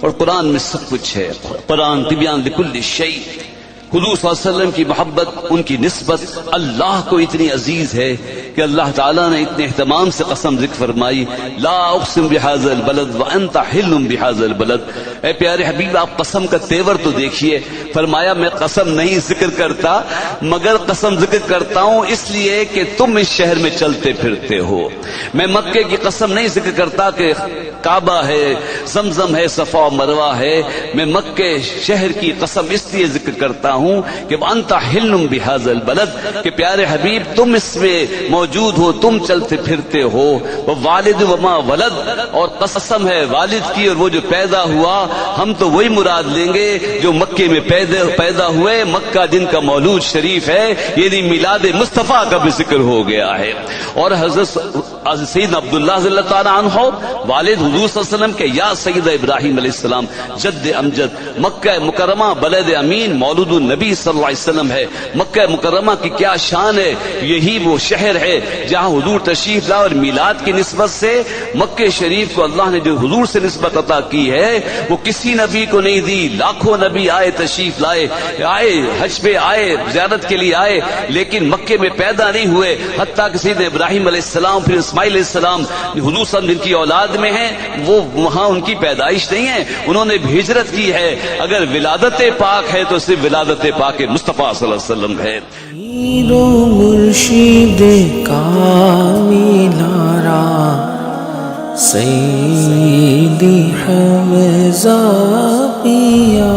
اور قرآن میں سب کچھ ہے. قرآن طبیان لکل شیء. حضور صلی اللہ علیہ وسلم کی محبت، ان کی نسبت اللہ کو اتنی عزیز ہے کہ اللہ تعالیٰ نے اتنے اہتمام سے قسم ذکر فرمائی، لا اقسم بہذا البلد وانت حل بہذا البلد. اے پیارے حبیب، آپ قسم کا تیور تو دیکھیے. فرمایا میں قسم نہیں ذکر کرتا، مگر قسم ذکر کرتا ہوں اس لیے کہ تم اس شہر میں چلتے پھرتے ہو. میں مکے کی قسم نہیں ذکر کرتا کہ کعبہ ہے، زمزم ہے، صفا و مروہ ہے. میں مکے شہر کی قسم اس لیے ذکر کرتا ہوں کہ انت حل بہذا البلد، کہ پیارے حبیب تم اس میں موجود ہو، تم چلتے پھرتے ہو. والد وما ولد، اور قسم ہے والد کی اور وہ جو پیدا ہوا. ہم تو وہی مراد لیں گے جو مکے میں پیدا ہوئے. مکہ جن کا مولود شریف ہے، یعنی میلاد مصطفیٰ کا بھی ذکر ہو گیا ہے. اور حضرت سیدنا عبداللہ رضی اللہ تعالیٰ عنہ والد حضور صلی اللہ علیہ وسلم کے یا سید ابراہیم علیہ السلام جد امجد. مکہ مکرمہ بلد امین مولود النبی صلی اللہ علیہ وسلم ہے. مکہ مکرمہ کی کیا شان ہے. یہی وہ شہر ہے جہاں حضور تشریف لائے، اور میلاد کی نسبت سے مکہ شریف کو اللہ نے جو حضور سے نسبت عطا کی ہے وہ کسی نبی کو نہیں دی. لاکھوں نبی آئے، تشریف لائے، آئے حج پہ آئے، زیارت کے لیے آئے، لیکن مکے میں پیدا نہیں ہوئے. حتیٰ کہ سیدنا ابراہیم علیہ السلام، پھر اسماعیل علیہ السلام حضور صلی اللہ علیہ وسلم جن کی اولاد میں ہیں، وہ وہاں ان کی پیدائش نہیں ہے. انہوں نے بھی ہجرت کی ہے. اگر ولادت پاک ہے تو صرف ولادت پاک مصطفیٰ صلی اللہ علیہ وسلم ہے. پیر و مرشد کامل را سیدی حمزہ پیا